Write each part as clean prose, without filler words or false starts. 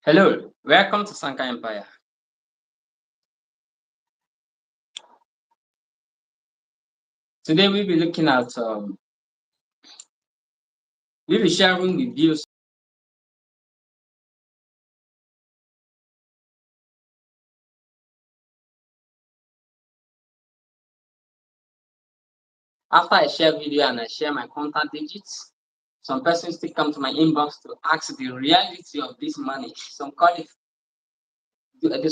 Hello, welcome to Sanka Empire. Today we'll be sharing with you. After I share video and I share my contact digits, some persons still come to my inbox to ask the reality of this money. Some call it,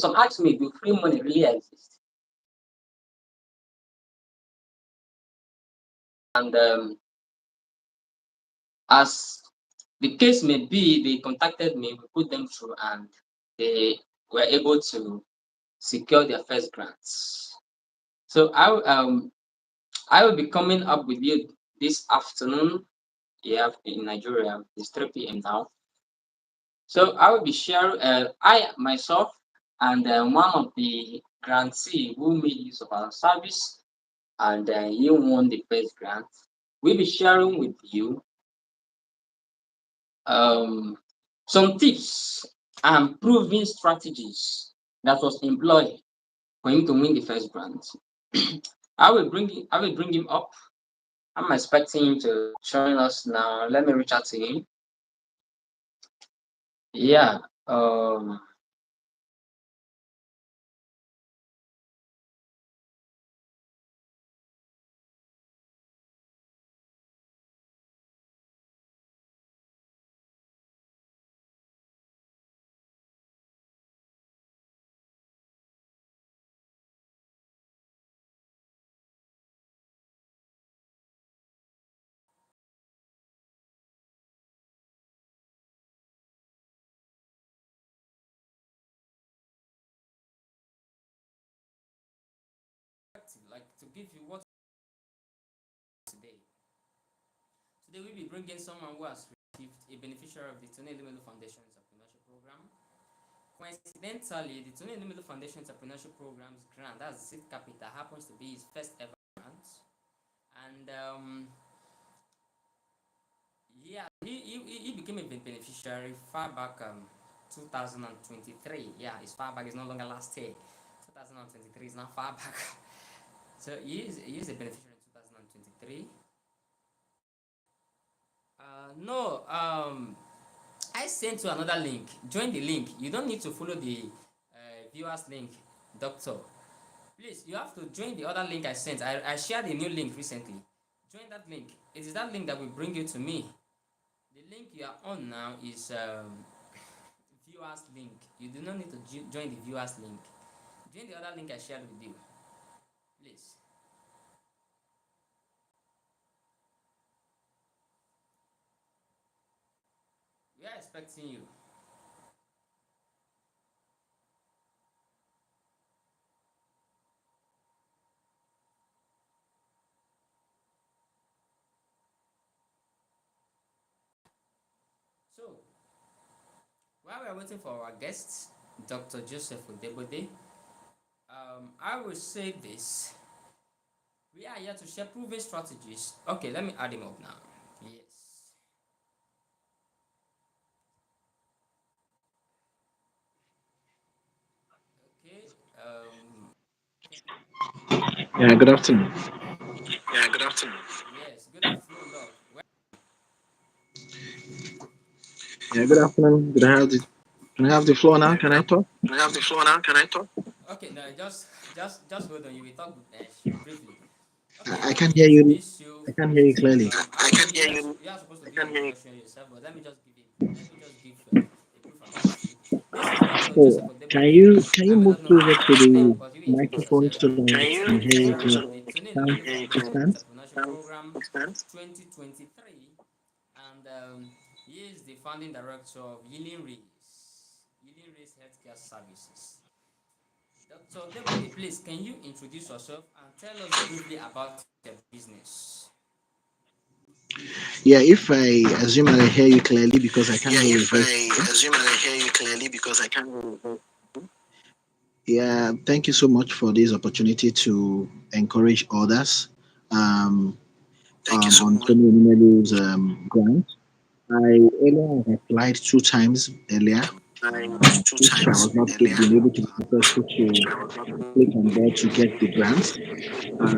some ask me, do free money really exist? And as the case may be, they contacted me, we put them through, and they were able to secure their first grants. So I will be coming up with you this afternoon. Yeah, in Nigeria, it's 3 p.m. now. So I will be sharing, I myself and one of the grantee who made use of our service and he won the first grant. We'll be sharing with you um, some tips and proven strategies that was employed for him to win the first grant. I will bring him up. I'm expecting him to join us now. Let me reach out to him. Yeah. Like to give you what today. Today we'll be bringing someone who has received a beneficiary of the Tony Elumelu Foundation Entrepreneurship Program. Coincidentally, the Tony Elumelu Foundation Entrepreneurship Program's grant, that's the seed capital, happens to be his first ever grant. And yeah, he became a beneficiary far back 2023. Yeah, it's far back, it's no longer last year. 2023 is not far back. So he is a beneficiary in 2023. No, I sent you another link. Join the link. You don't need to follow the viewers link, doctor. Please, you have to join the other link I sent. I shared a new link recently. Join that link. It is that link that will bring you to me. The link you are on now is viewers link. You do not need to join the viewers link. Join the other link I shared with you. Please. We are expecting you. So, while we are waiting for our guest, Dr. Joseph Odebode, I will say this. We are here to share proven strategies. Okay, let me add him up now. Yes. Okay. Yeah, good afternoon. Yeah, good afternoon. Yes, good afternoon, Doc. Yeah, good afternoon. Can I have the floor now? Yeah, Can I talk? can I have the floor now? Can I talk? Okay, no, just hold on. You will talk briefly. Okay, I let can't me hear you. introduce you I can't hear you briefly. clearly. I can hear you. You are supposed to give an introduction yourself, but let me just give a brief about you. This is Dr. Joseph So Odebode. can you I may move not know closer his to last name, the but you will introduce microphone yourself. so that He I is the can hear you beneficiary to of the Tony sound Elumelu Foundation understand? Entrepreneurship Program 2023, and he is the founding director of Healing Race Healthcare Services. Dr. Debode, please, can you introduce yourself and tell us briefly about your business? Yeah, if I assume that I hear you clearly because I can't Yeah, hear your if voice. I assume that I hear you clearly because I can't hear you. Yeah, thank you so much for this opportunity to encourage others Thank you so on much. Tony Melu's grant. I earlier have applied 2 times earlier. which I was not being able to be successful to click on there to get the grant. Because I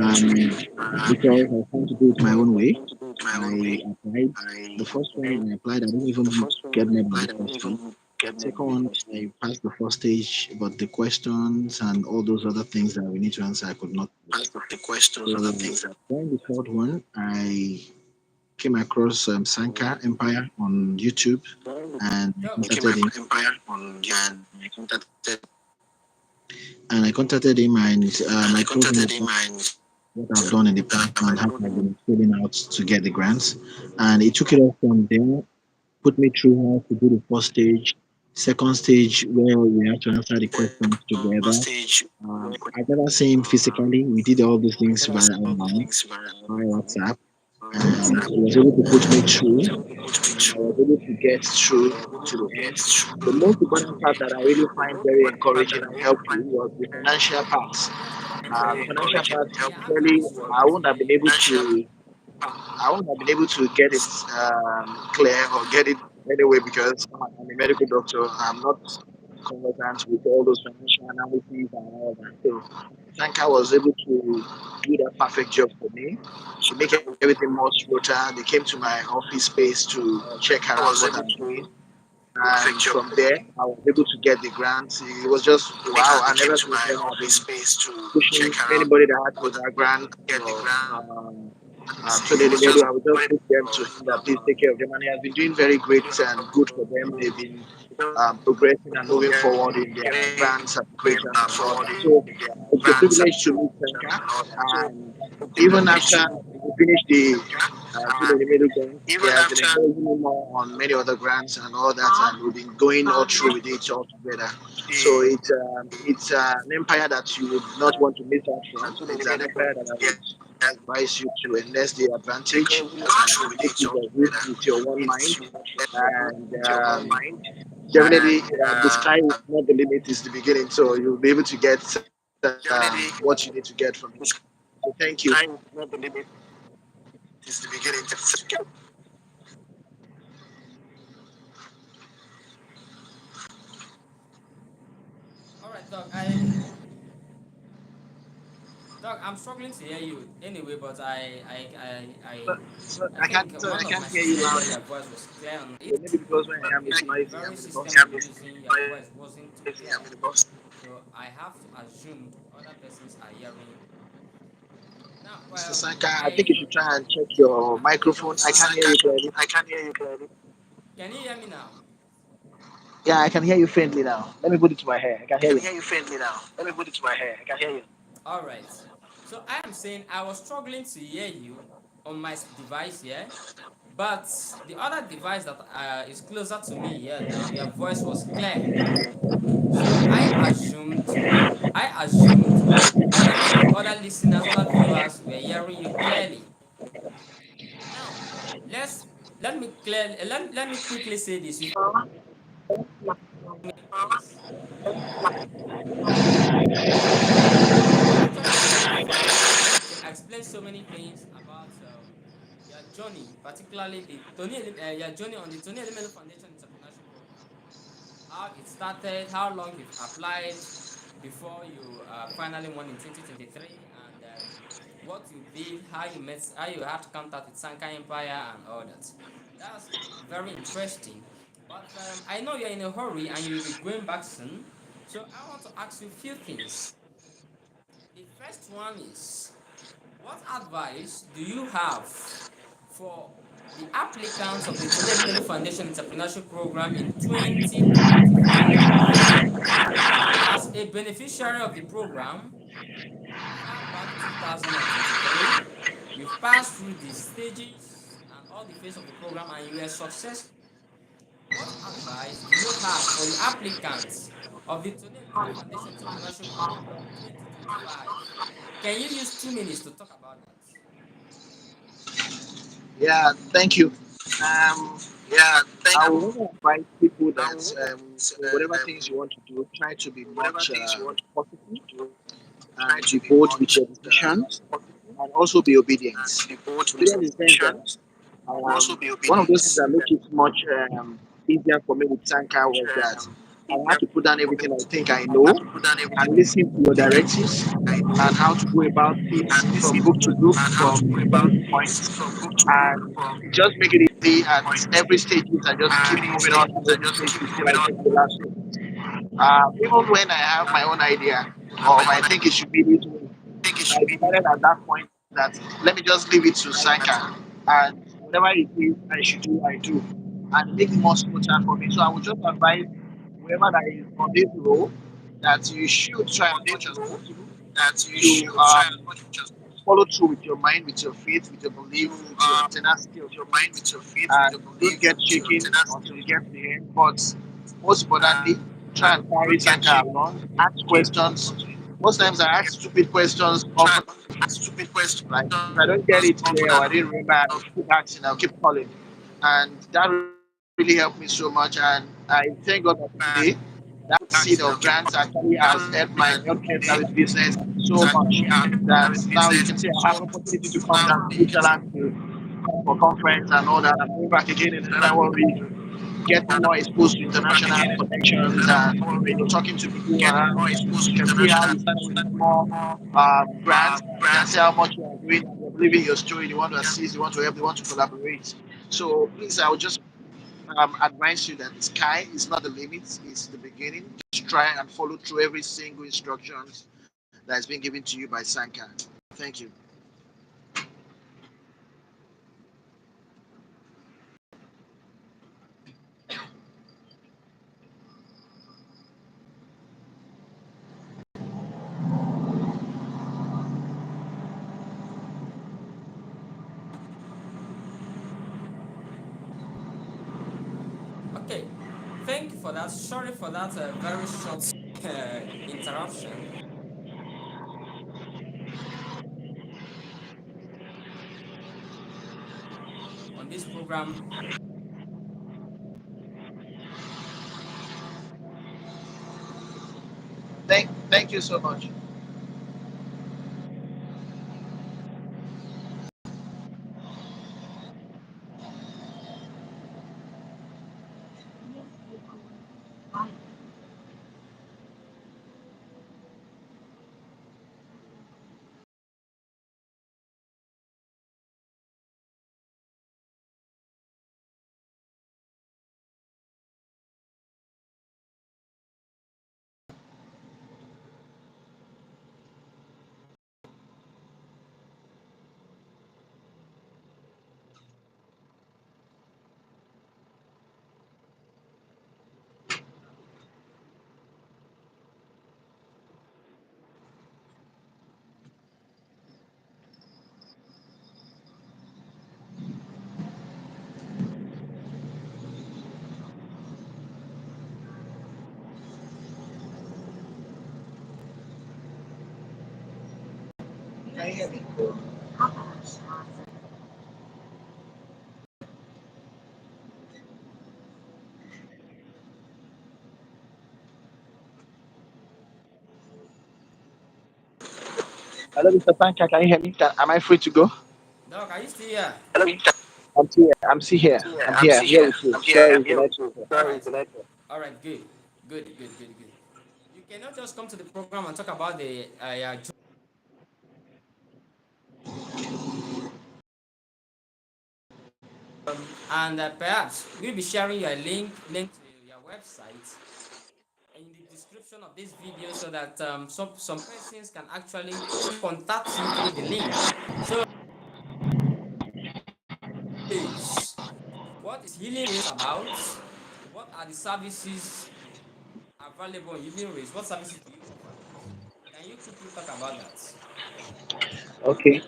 was trying to do it my own way. I applied. The first one I applied, I didn't even get more than the first one. Second one, I passed the first stage, but the questions and all those other things that we need to answer, I could not pass. So during the third one, I came across Sanka Empire on YouTube, and I Doc, contacted him. And I contacted him, and I told him what I've done in the past and how I've been filling out to get the grants. And he took it off from there, put me through how to do the first stage, second stage where we have to answer the questions together. I never seen him physically. We did all these things via online, via WhatsApp, and he was able to put me through. I was able to get through to the end. The most important part that I really find very encouraging and helpful was the financial part. The financial part, yeah, I have a clearly, question. I wouldn't have been able to I wouldn't have been able to get it clear or get it anyway because I'm a medical doctor. I'm not conversant with all those financial analyses and all that. So Sanka was able to do that perfect job for me to make everything more smoother. They came to my office space to check around what I'm doing. And from there, I was able to get the grant. It was just wow. I never since then I've been pushing anybody that had the grant or so they made I would just put them to him that please take care of them. And he has been doing very great and good for them. They've been progressing and moving forward in their grants applications and all that. So it's a privilege to meet Sanka. And even after we finished the middle grant, he has been encouraging me more on many other grants and all that, and we've been going all through with it all together. So it's an empire that you would not want to miss out from. It's an empire that I would advise you to enlist the advantage, make use of it with your one mind, and definitely the sky is not the limit; it's the beginning. So you'll be able to get what you need to get from it. So thank you. All right, Doc. Doc, I'm struggling to hear you anyway, but So I I think can't one of my hear you system loud here, your enough. voice was clear on it, Maybe because where I am is but the noisy. I'm very in the system bus. I'm using, your voice wasn't too clear. So I have to assume other persons are hearing you. Now, Mr. Sanka, I think you should try and check your microphone. I can't hear you clearly. can you hear me now? Yeah, I can hear you faintly now. Let me put it to my hair. I can hear you now. All right. So I am saying I was struggling to hear you on my device here, but the other device that is closer to me here now, your voice was clear. So I assumed the other listeners, other viewers were hearing you clearly. Now, let's let me quickly say this. You've many things. You've actually explained so many things about your journey, particularly your journey on the Tony Elimelu Foundation Entrepreneurship Program. How it started, how long you've applied before you finally won in 2023, and what you did, how you had contact with Sanka Empire and all that. That's very interesting. But I know you're in a hurry and you will be going back soon. So I want to ask you a few things. The first one is, what advice do you have for the applicants of the Tony Elimelu Foundation Entrepreneurship Program in 2025? As a beneficiary of the program, far back 2023, you've passed through the stages and all the phases of the program and you were successful. What advice do you have for the applicants of the Tony Elimelu Foundation Entrepreneurship Program 2025? Can you use 2 minutes to talk about that? Yeah, thank you. Um, I will want to advise people that in whatever things you want to do, try to be much positive and be bold with your decisions and also be obedient. Obedient in the sense that one of those things that make it much easier for me with Sanka was that I have to put down everything I think I know and listen to your directives and how to go about things from book to book, from point to point, and just make it easy at every stage and just keep moving on at every stage till I get to the last one. Even when I have my own idea of I think it should be this way, I decided at that point that let me just leave it to Sanka and whatever it is I should do, I do. And make it more smoother for me. So I would just advise whoever that is on this role that you should try as much as possible to follow through with your mind, with your faith, with your belief, with your tenacity of your mind, and don't get shaken until you get to the end. But most importantly, try and carry Sanka along. Ask questions. Most times I ask stupid questions often. Like if I don't get it clear or I didn't remember, I'll keep asking, I'll keep calling. And that really helped me so much. And I thank God that today that seed of grants actually has helped my healthcare service business so much that now you can say I have opportunity to come down to Switzerland to come for conference and all that. I'm going back again in another 1 week, getting more exposed to international connections and talking to people around. You can see how you start getting more grants. You can see how much you are doing and they're believing your story. They want to assist, they want to help, they want to collaborate. So please, I would just advise you that sky is not the limit, it's the beginning. Just try and follow through every single instructions that has been given to you by Sanka. Thank you. Okay, thank you for that. Sorry for that very short interruption on this program. Thank you so much. Can you hear me? Hello, Mr. Sanka. Can you hear me? Am I free to go? Doc, are you still here? I'm still here. I'm still here. I'm here. I'm here with you. Sorry, the network. All right. All right, good. Good, good, good, good. You cannot just come to the program and talk about the and perhaps we'll be sharing your link to your website in the description of this video so that some persons can actually contact you through the link. So is what is healing race about? What are the services available in healing race? What services do you offer? Can you quickly talk about that? Okay.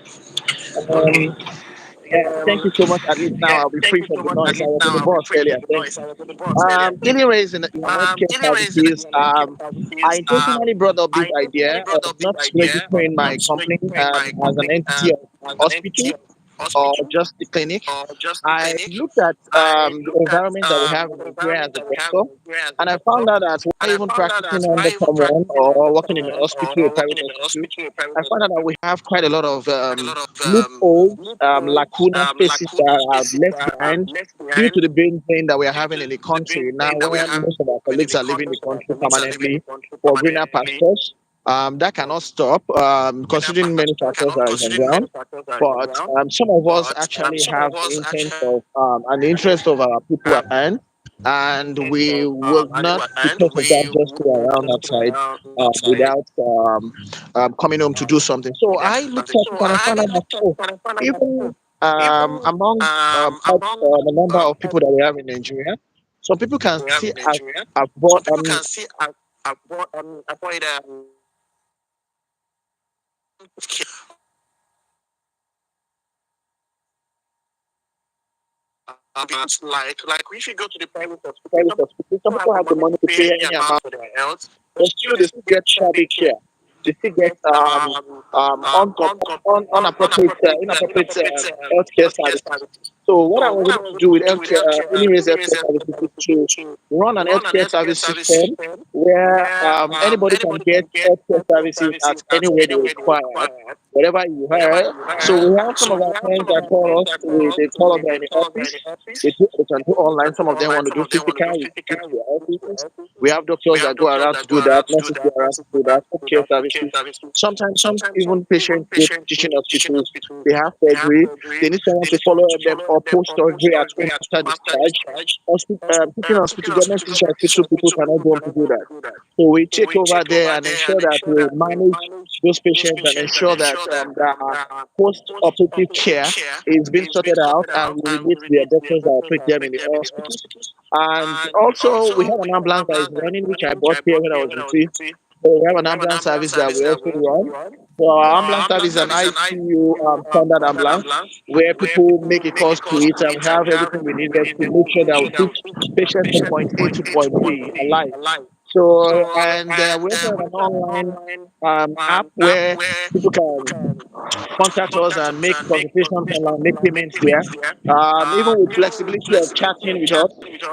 Yeah, thank you so much. At least now I'll be free from the noise. I was in the bus earlier. Thank you. Anyways, in healthcare services, I intentionally brought up this idea of not registering my company as an entity of hospital. or just the clinic. I looked at the environment that we have in Nigeria as a doctor, and I found out that while even practicing under someone or working in a hospital, a private hospital, I found out that we have quite a lot of loopholes, lacuna spaces that are left behind due to the brain drain that we are having in the country now, where most of our colleagues are leaving the country permanently for greener pastures. That cannot stop, considering many factors that is on ground. But some of us actually have the intent of and the interest of our people at hand, and we will not, because of that, just go around outside without coming home to do something. So I looked at it and I found out that even among the number of people that we have in Nigeria, some people can see avoid. Private hospital. Some people have the money to pay any amount for their health, but still they still get shabby care. They still get inappropriate healthcare services. So what I was able to do with healthcare, anyways, healthcare services is to run an healthcare service system where anybody can get healthcare services at anywhere they require, whatever you have. So we have some of our friends that call us. They call us, they're in the office. They can do online. Some of them want to do physical. We go to their offices. We have doctors that go around to do that. Nurses go around to do that. Home care services. Sometimes some even patients go to teaching hospitals. They have surgery. They need someone to follow them or post surgery at home after discharge. Teaching hospital, government teaching hospital, people cannot go home to do that. So we take over there and ensure that we manage those patients and ensure that the post-operative care is being sorted out, and we relate to the doctors that operate them in the hospitals. And also, we have an ambulance that is running, which I bought here when I was with you. So we have an ambulance service that we also run. So our ambulance service is an ICU standard ambulance where people make a call to it, and we have everything we needed to make sure that we reach patients from point A to point B alive. So, and we also have an online app where people can contact us and make consultations online, make payments there. Even with flexibility of chatting with us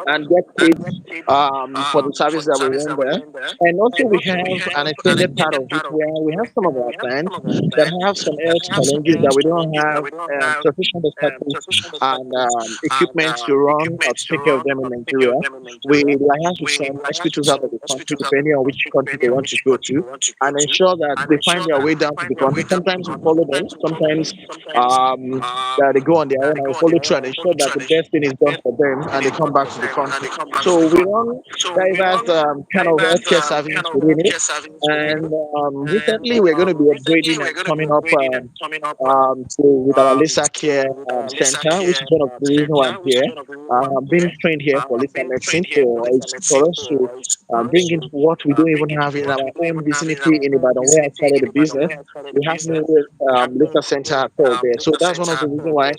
and get paid for the service that we run there. And also we have an extended part of it where we have some of our clients that have some health challenges that we don't have sufficient expertise and equipment to run or to take care of them in Nigeria. We liaise with some hospitals out of the country, depending on which country they want to go to, and ensure that they find their way down to the country. Sometimes we follow them, sometimes they go on their own and we follow through and ensure that the best thing is done for them and they come back to the country. So we run diverse kind of healthcare service within it. And recently we're going to be upgrading and coming up with our laser care center, which is one of the reasons why I'm here. I've been trained here for laser medicine, so it's for us to bring in what we don't even have in our own vicinity in Ibadan, where I started the business. We have no laser center at all there. So that's one of the reasons why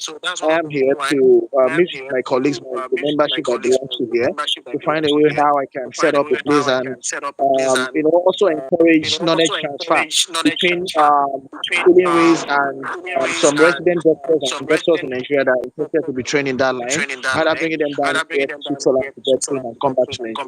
I am here to meet with my colleagues, the membership that belongs to here, to find a way how I can set up a place and also encourage knowledge transfer between schooling ways and some resident doctors and doctors in Nigeria that are interested to be trained in that line, either bringing them down here to Switzerland to get trained and come back to Nigeria,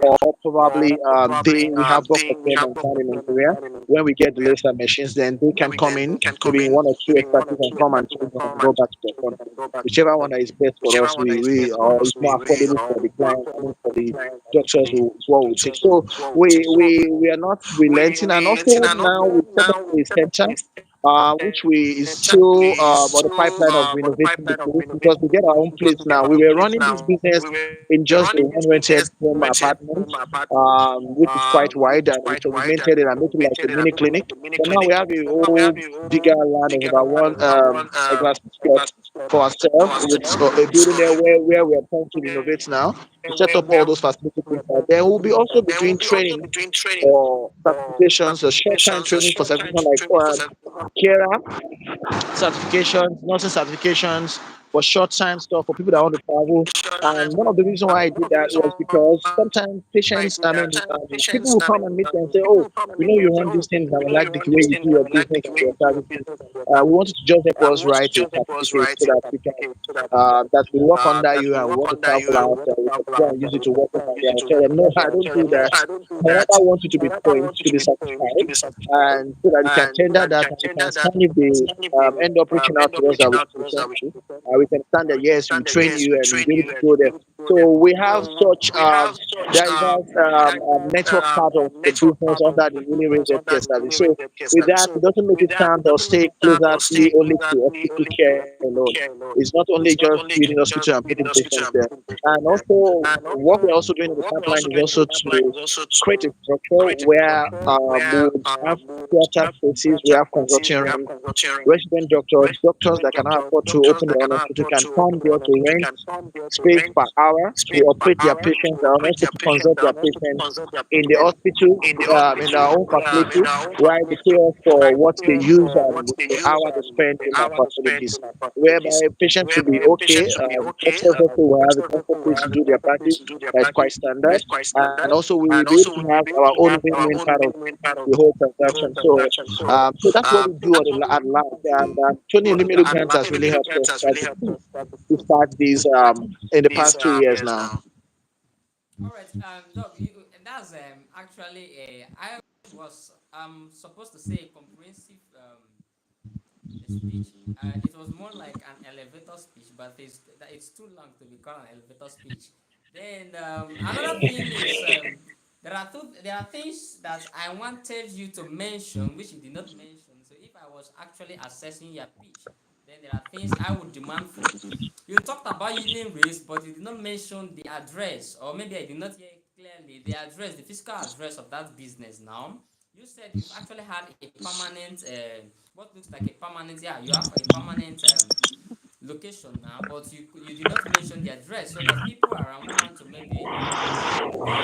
or probably we have both of them on time in Nigeria. When we get the laser machines, then they can come in, maybe in 1 or 2 expertise and come and train them and go back to their country. Whichever one that is best for us, we or is more affordable for the client, I mean for the doctors, is what we take. So we are not relenting, and also now we set up a center which we is still on the pipeline of renovating the place because we get our own place now. We were running this business in just a one rented home apartment, which is quite wide, and we segmented it and made it like a mini clinic. But now we have a whole bigger land of about one glass plot for ourselves with a building there where we are trying to renovate now to set up all those facilities inside. Then we'll be also be doing training for certifications, a short time training for certification like carer certifications, nursing certifications, for short time stuff, for people that want to travel. And one of the reasons why I did that was because sometimes patients, people will come and meet me and say, "Oh, we know you run these things and we like the way you do your business and your services. We want you to just help us write a certificate so that we can that we work under you and we want to travel out. We can go and use it to work in Nigeria." I tell them, "No, I don't do that. I rather want you to be trained, to be certified, and so that you can tender that and we can stand if they end up reaching out to us that we should present to. We can stand that, yes, we train you and you'll be able to go there." So we have such diverse network part of the business under the newly raised healthcare service. So with that, it doesn't make it stand or stay closer only to hospital care alone. It's not only just building hospital and putting patients there. And also, what we're also doing in the pipeline is also to create a structure where we would have theater spaces, we have consulting rooms, resident doctors that cannot afford to open their own hospital can come there to rent space per hour to operate their patients and also to consult their patients in the hospital in their own facility, while they pay us for what they use and the hour they spend in our facilities, whereby patients will be okay. Doctors also will have a comfort place to do their practice that's quite standard, and also we will be able to have our own win-win part of the whole transaction. So that's what we do at large, and Tony Lumino Grants has really helped us to start these in the past 2 years now. All right, Doc, that's actually I was supposed to say a comprehensive speech. It was more like an elevator speech, but it's too long to be called an elevator speech. Then another thing is there are things that I wanted you to mention which you did not mention. So if I was actually assessing your pitch, then there are things I would demand for. You talked about union race, but you did not mention the address, or maybe I did not hear clearly the address, the physical address of that business. Now, you said you've actually had a permanent, what looks like a permanent, yeah, you have a permanent location now, but you did not mention the address so that people around who want to maybe go there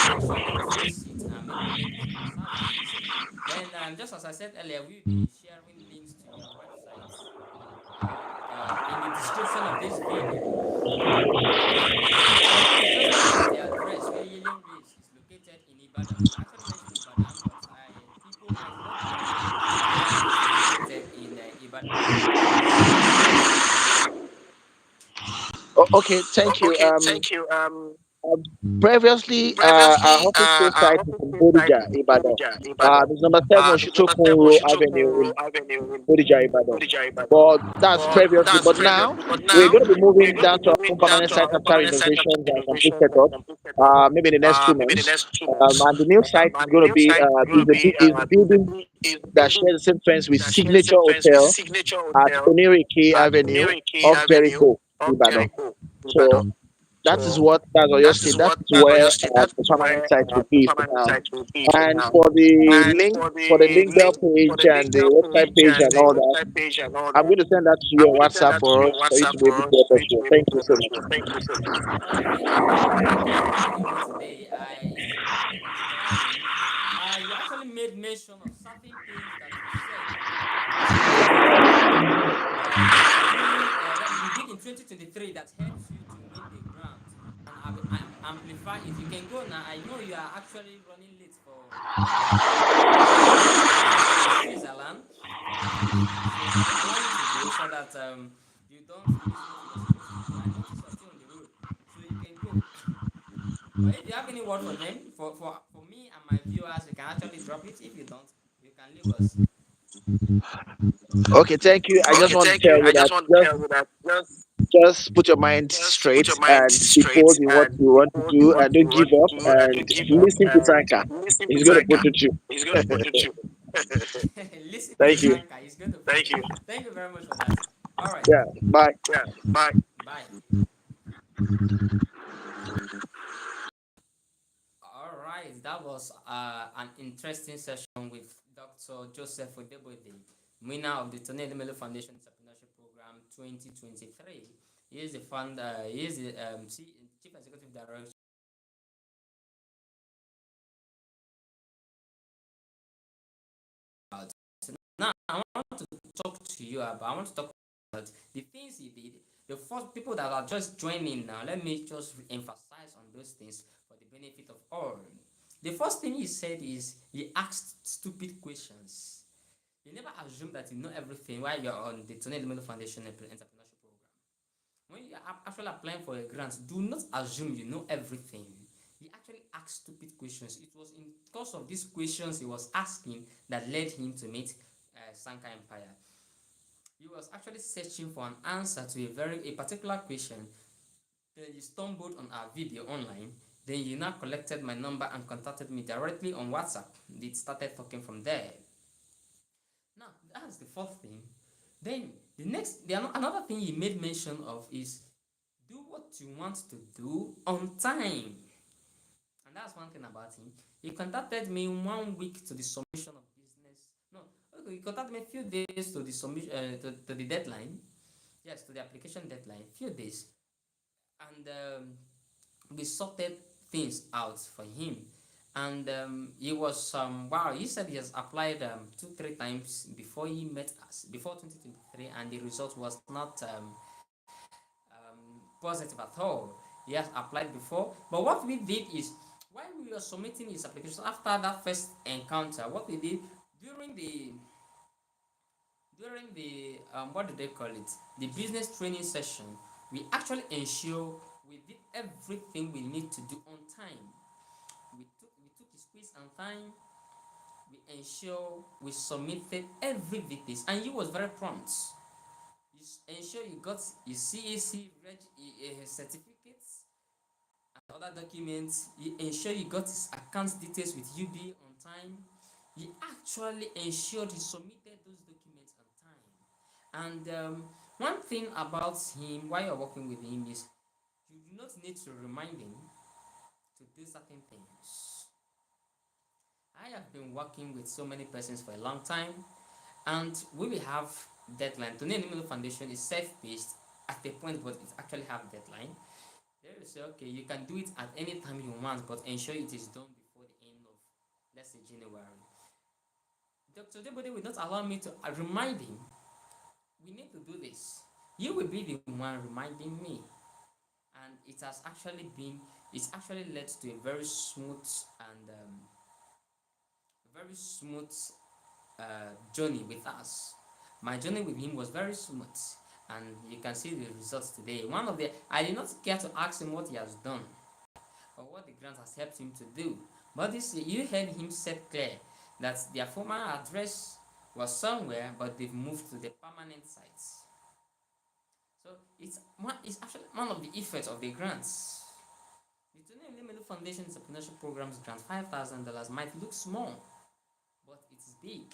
can actually trace it and maybe make use of your services. Then, just as I said earlier, we'll be sharing links to your websites in the description of this video. Then, for me, it's just because the address where Yelling Race is located in Ibadan. You actually mentioned Ibadan, but people might not know where it is located in Ibadan. Okay, thank you. Um, Previously, our hospital site is in Bodija, Ibadan. It's number 7 Shitokun Avenue in Bodija, Ibadan. But that's previously. But now we're going to be moving down to our own permanent site after renovations and complete setup, maybe in the next 2 months. And the new site is going to be is the building that shares the same fence with Signature Hotel at Onirike Avenue off Jericho, Ibadan. So that's Oyo State. That is where the permanent site will be for now. And for the link bell page and the website page and all that, I'm going to send that to you on WhatsApp for us for you to be able to help us with. Thank you so much. All right, thank you, Doc. Thank you for joining me today. It's actually inspiring. You actually made mention of certain things that you said back in 2023. During that you did in 2023 that helps you to win the grant and amplify it. You can go now. I know you are actually running late for your flight in Switzerland for vacation, so I will allow you to go so that you don't listen to your schedule to go. I notice you're still on the road, so you can go. But if you have any word for them, for me and my viewers, you can actually drop it. If you don't, you can leave us. Okay, thank you. I just want to tell you that just put your mind straight and be bold in what you want to do and don't give up and listen to Sanka. He's going to put it through. Listen to Thank you. Sanka. He's going to put it through. Thank you very much for that. All right. Yeah, bye. Bye. All right. That was an interesting session with Dr. Joseph Odebode, winner of the Tony Elumelu Foundation Entrepreneurship Program 2023. He is the founder. He is the chief executive director. Now, I want to talk to you about. I want to talk about the things he did The first people that are just joining now, let me just emphasize on those things for the benefit of all. The first thing he said is he asked stupid questions. You never assume that you know everything while you're on the Tony Limelo Foundation Entrepreneurship Program. When you are actually applying for a grant, do not assume you know everything. He actually asked stupid questions. It was in because of these questions he was asking that led him to meet Sanka Empire. He was actually searching for an answer to a particular question. Then you stumbled on our video online. Then you now collected my number and contacted me directly on WhatsApp. It started talking from there. Now that's the fourth thing. Then another thing he made mention of is do what you want to do on time. And that's one thing about him. He contacted me 1 week to the submission of business. No, okay, he contacted me a few days to the submission to the deadline. Yes, to the application deadline. Few days, and we sorted things out for him. And he was wow. He said he has applied 2-3 times before he met us before 2023, and the result was not positive at all. He has applied before, but what we did is while we were submitting his application after that first encounter, what we did during the what do they call it? The business training session, we actually ensure we did everything we need to do on time. We took his quiz on time. We ensure we submitted every details, and he was very prompt. You ensure you got his CAC certificates and other documents. You ensure you got his account details with UB on time. You actually ensured he submitted those documents on time. And one thing about him while you're working with him is you do not need to remind him to do certain things. I have been working with so many persons for a long time, and we will have deadline. Tony Animal Foundation is self-paced at a point, but it actually have deadline. They will say, okay, you can do it at any time you want, but ensure it is done before the end of, let's say, January. Dr. Odebode will not allow me to remind him, we need to do this. You will be the one reminding me. And it's actually led to a very smooth and very smooth journey with us. My journey with him was very smooth, and you can see the results today. I did not get to ask him what he has done or what the grant has helped him to do, but this you heard him set clear that their former address was somewhere, but they've moved to the permanent sites. So it's actually one of the effects of the grants. The Tony Limelu Foundation Entrepreneurship Programs grant $5,000 might look small, but it's big.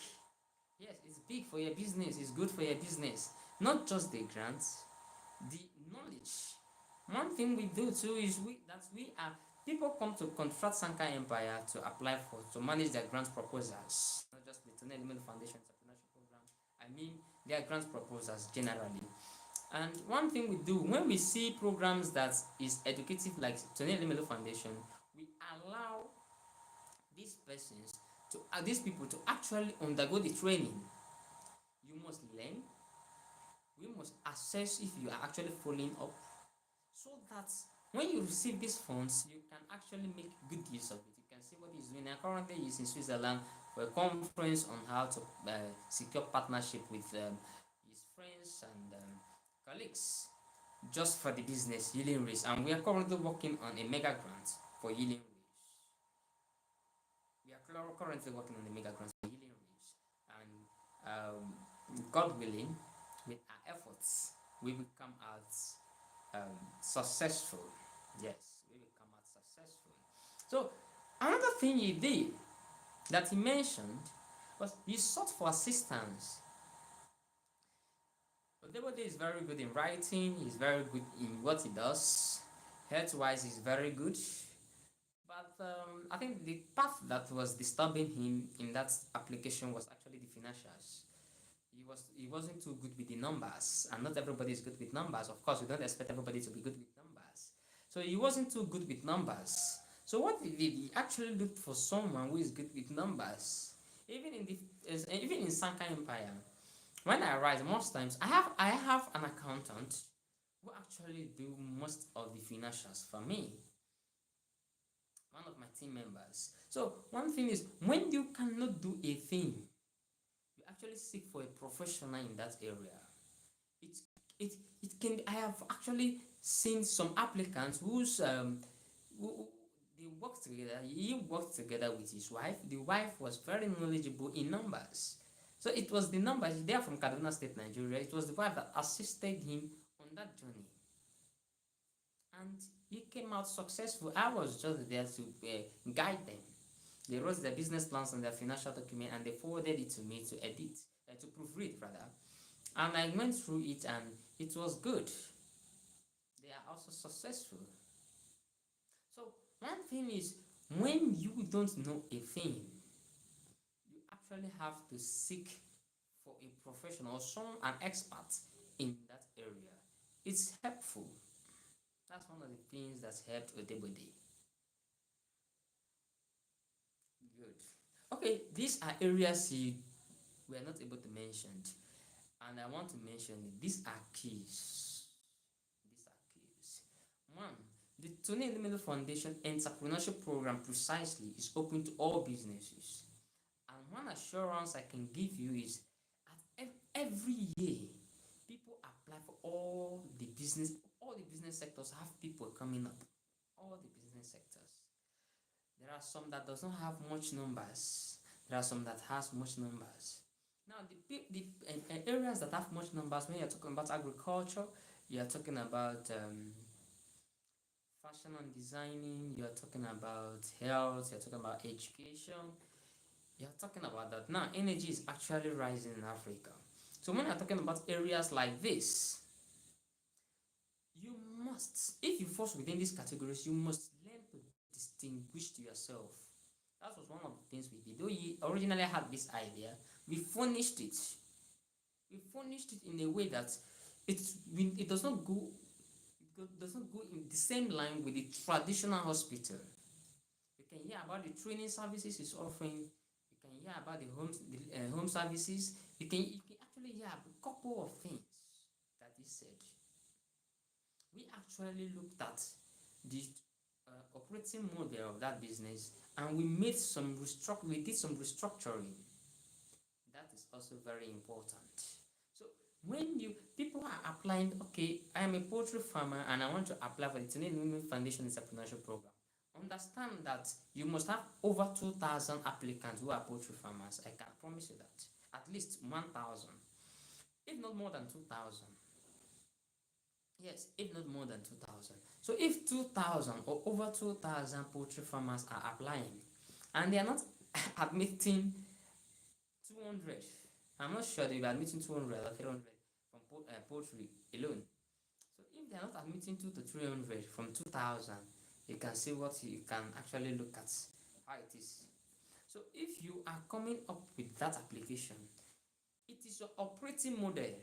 Yes, it's big for your business. It's good for your business. Not just the grants, the knowledge. One thing we do too is we are people come to contract Sanka Empire to apply for to manage their grant proposals. Not just the Tony Limelu Foundation Entrepreneurship Program. I mean their grant proposals generally. And one thing we do when we see programs that is educative like Tony Limelu Foundation, we allow these people to actually undergo the training. You must learn. We must assess if you are actually following up, so that when you receive these funds, you can actually make good use of it. You can see what he's doing. And currently, he's in Switzerland for a conference on how to secure partnership with his friends and colleagues just for the business healing race. And we are currently working on a mega grant for healing race. We are currently working on a mega grant for healing race, and God willing, with our efforts, we will come out successful. Yes, we will come out successful. So another thing he did that he mentioned was he sought for assistance. Odebode is very good in writing. He's very good in what he does. Health-wise, he's very good. But I think the path that was disturbing him in that application was actually the financials. He wasn't too good with the numbers, and not everybody is good with numbers. Of course, we don't expect everybody to be good with numbers. So he wasn't too good with numbers. So what he did, he actually looked for someone who is good with numbers. Even in Sanka Empire, when I write, most times I have an accountant who actually do most of the financials for me, one of my team members. So one thing is, when you cannot do a thing, you actually seek for a professional in that area. It it can. I have actually seen some applicants who they worked together. He worked together with his wife. The wife was very knowledgeable in numbers. So it was the numbers. They are from Kaduna State, Nigeria. It was the wife that assisted him on that journey, and he came out successful. I was just there to guide them. They wrote their business plans and their financial document, and they forwarded it to me to edit, to proofread rather. And I went through it, and it was good. They are also successful. So one thing is, when you don't know a thing, you actually have to seek for a professional or some an expert in that area. It's helpful. That's one of the things that's helped Odebode. Good. Okay, these are areas you were not able to mention, and I want to mention it. These are keys. These are keys. One, the Tony Middle Foundation Entrepreneurship Program precisely is open to all businesses. And one assurance I can give you is at every year, people apply for all the business sectors have people coming up. All the business sectors. There are some that does not have much numbers. There are some that has much numbers. Now, the areas that have much numbers, when you're talking about agriculture, you're talking about fashion and designing, you're talking about health, you're talking about education, you're talking about that. Now, energy is actually rising in Africa. So, when you're talking about areas like this, you must, if you fall within these categories, you must learn to distinguish yourself. That was one of the things we did. Though we originally had this idea, we furnished it. We furnished it in a way that it does not go does not go in the same line with the traditional hospital. You can hear about the training services it's offering. You can hear about the home services. You can actually hear a couple of things that is said. We actually looked at the operating model of that business, and we did some restructuring. That is also very important. So when you people are applying, okay, I am a poultry farmer and I want to apply for the Tunisian Women Foundation Entrepreneurship Program. Understand that you must have over 2,000 applicants who are poultry farmers. I can promise you that. At least 1,000, if not more than 2,000. Yes, if not more than 2,000. So if 2,000 or over 2,000 poultry farmers are applying and they are not admitting 200, I'm not sure they will be admitting 200 or 300 from poultry alone. So if they are not admitting 2 to 300 from 2,000, you can see what you can actually look at how it is. So if you are coming up with that application, it is your operating model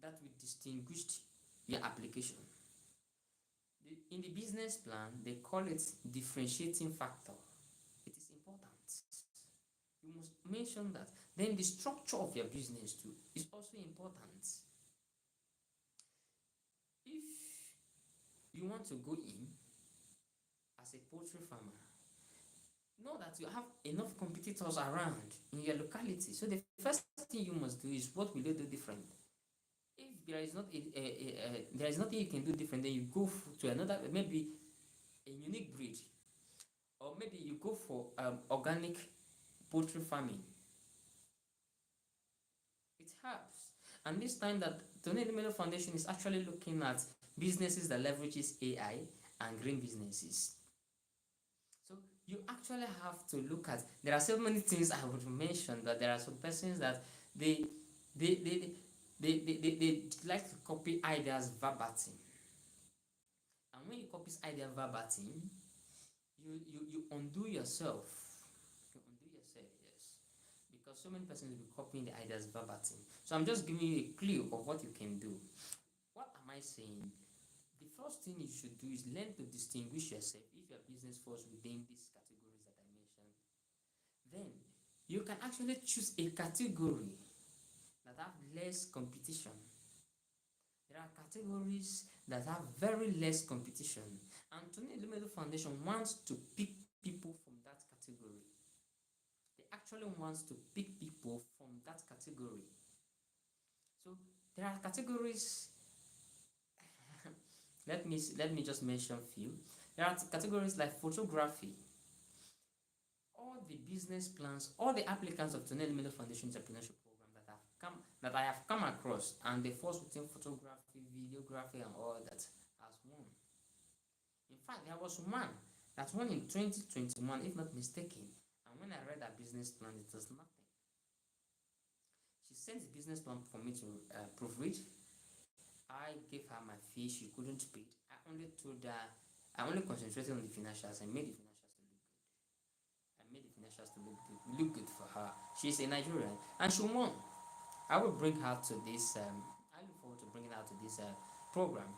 that will distinguish your application. In the business plan, they call it differentiating factor. It is important. You must mention that. Then the structure of your business too is also important. If you want to go in as a poultry farmer, know that you have enough competitors around in your locality. So the first thing you must do is, what will you do different? If there is nothing you can do different, then you go to another, maybe a unique breed, or maybe you go for organic poultry farming. It helps. And this time that Tony Melo Foundation is actually looking at businesses that leverages AI and green businesses. So you actually have to look at, there are so many things I would mention, but there are some persons that they they they they like to copy ideas verbatim. And when you copy idea verbatim, you undo yourself. You undo yourself, yes. Because so many persons will be copying the ideas verbatim. So I'm just giving you a clue of what you can do. What am I saying? The first thing you should do is learn to distinguish yourself if your business falls within these categories that I mentioned. Then you can actually choose a category that have less competition. There are categories that have very less competition, and Tony Elumelu Foundation wants to pick people from that category. They actually wants to pick people from that category. So there are categories. Let me just mention a few. There are categories like photography. All the business plans, all the applicants of Tony Elumelu Foundation Entrepreneurship Program that I have come across, and they fall within photography, videography, and all that has won. In fact, there was one that won in 2021, if not mistaken. And when I read her business plan, it was nothing. She sent the business plan for me to proofread. I gave her my fee. She couldn't pay it. I only concentrated on the financials and made the financials to look good. I made the financials to look good for her. She's a Nigerian and she won. I will bring her to this. I look forward to bringing her to this program.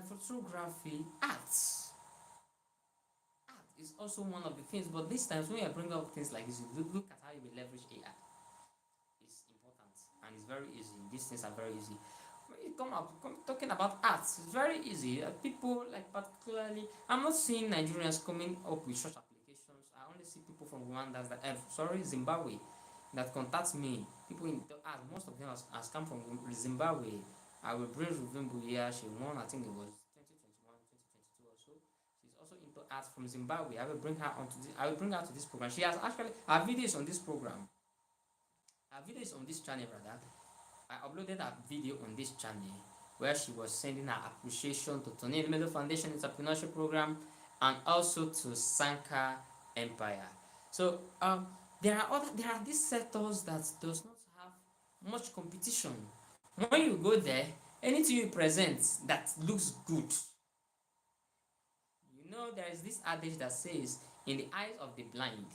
Photography, arts. Art is also one of the things, but this times when you bring up things like this, you look at how you will leverage AI. It's important and it's very easy. These things are very easy. When you talking about arts, it's very easy. People like particularly, I'm not seeing Nigerians coming up with such applications. I only see people from Rwanda that Zimbabwe that contact me. People in the art, most of them has come from Zimbabwe. I will bring Ruvimbu here. She won, I think it was 2021, 2022 or so. She's also into art from Zimbabwe. I will bring her to this program. She has actually her videos on this program. Her video is on this channel rather. I uploaded a video on this channel where she was sending her appreciation to Tony Melo Foundation Entrepreneurship Program and also to Sanka Empire. So there are these sectors that does not have much competition. When you go there, anything you present that looks good, there is this adage that says, in the eyes of the blind,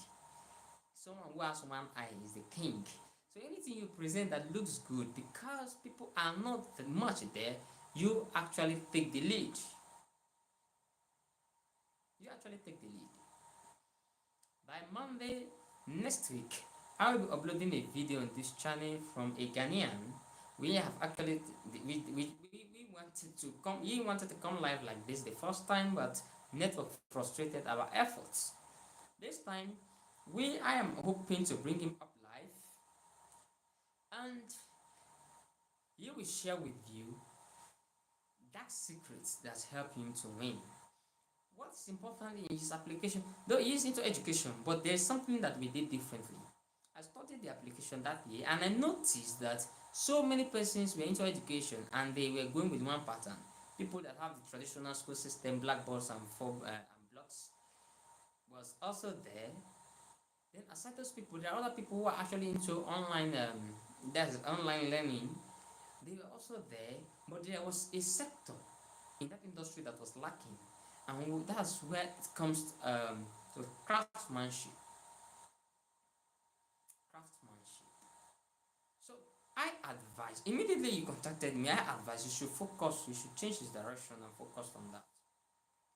someone who has one eye is the king. So anything you present that looks good, because people are not much there, you actually take the lead. You actually take the lead. By Monday next week, I will be uploading a video on this channel from a Ghanaian. We have actually we wanted to come. He wanted to come live like this the first time, but network frustrated our efforts. This time, I am hoping to bring him up live, and he will share with you that secrets that help him to win. What's important in his application, though he is into education, but there's something that we did differently. I studied the application that year and I noticed that so many persons were into education and they were going with one pattern. People that have the traditional school system, blackboards and blocks, was also there. Then aside those people, there are other people who are actually into online learning. They were also there, but there was a sector in that industry that was lacking, and that's where it comes to craftsmanship. Craftsmanship. So I advise immediately you contacted me. I advise you should focus. You should change his direction and focus on that.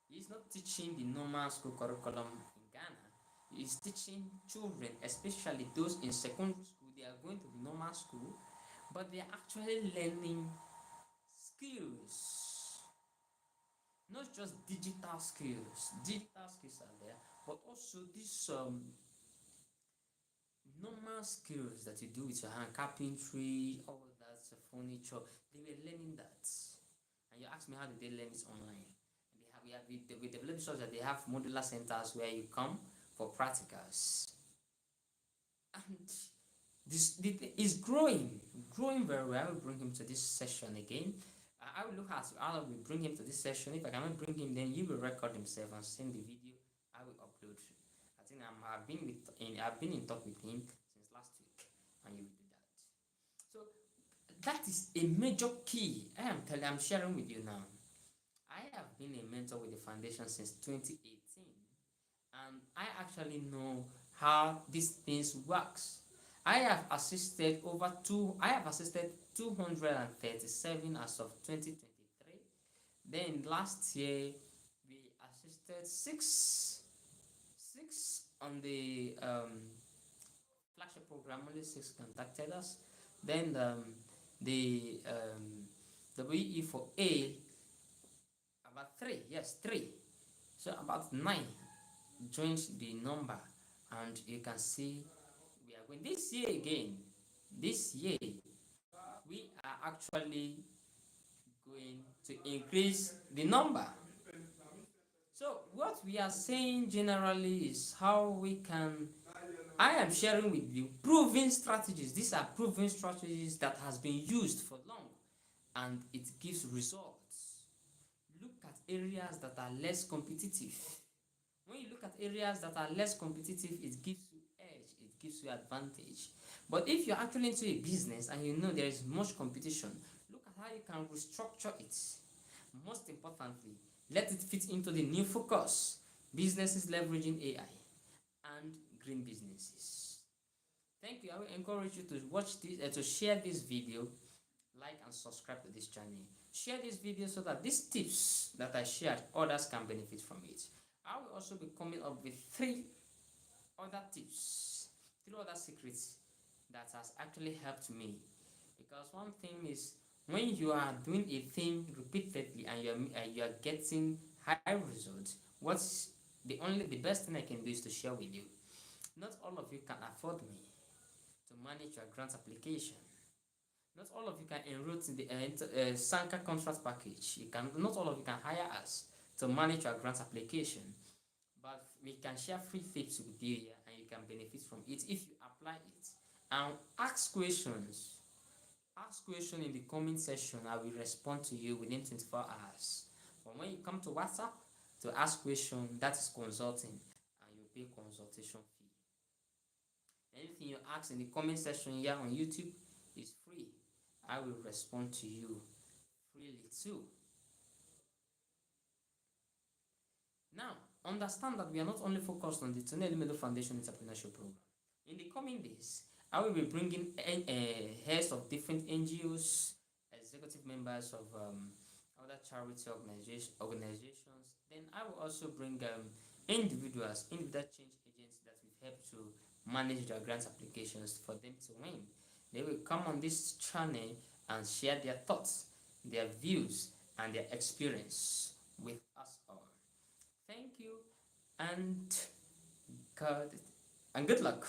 He's not teaching the normal school curriculum in Ghana. He's teaching children, especially those in secondary school. They are going to the normal school, but they are actually learning skills, not just digital skills. Digital skills are there, but also these normal skills that you do with your hand, carpentry, all that, furniture. They were learning that, and you ask me how did they learn it online? And we developed such that they have modular centers where you come for practicals, and is growing very well. I will bring him to this session again. I will look at how we bring him to this session. If I cannot bring him, then he will record himself and send the video. I will upload. I think I've been in talk with him since last week, and you will do that. So that is a major key. I'm sharing with you now. I have been a mentor with the foundation since 2018, and I actually know how these things works. I have assisted 237 as of 2023. Then last year we assisted six on the flagship program. Only six contacted us. Then the WE for A, about 3. Yes, 3. So about 9 joins the number, and you can see we are going this year again. This year we are actually going to increase the number. So what we are saying generally is how we can, I am sharing with you proven strategies. These are proven strategies that has been used for long and it gives results. Look at areas that are less competitive. When you look at areas that are less competitive, it gives you edge, it gives you advantage. But if you're actually into a business and you know there is much competition, look at how you can restructure it. Most importantly, let it fit into the new focus: businesses leveraging AI and green businesses. Thank you. I will encourage you to watch this, to share this video, like and subscribe to this channel. Share this video so that these tips that I shared, others can benefit from it. I will also be coming up with 3 other tips, 3 other secrets that has actually helped me. Because one thing is, when you are doing a thing repeatedly and you are getting high results, the best thing I can do is to share with you. Not all of you can afford me to manage your grant application. Not all of you can enroll to the Sanka contract package. Not all of you can hire us to manage your grant application. But we can share free tips with you here and you can benefit from it if you apply it. And ask questions. Ask questions in the comment section. I will respond to you within 24 hours. But when you come to WhatsApp to ask questions, that is consulting and you pay consultation fee. Anything you ask in the comment section here on YouTube is free. I will respond to you freely too. Now, understand that we are not only focused on the Tunde Elimelu Foundation Entrepreneurship Program. In the coming days, I will be bringing heads of different NGOs, executive members of other charity organizations. Then I will also bring individual change agents that will help to manage their grant applications for them to win. They will come on this channel and share their thoughts, their views, and their experience with us all. Thank you and God and good luck.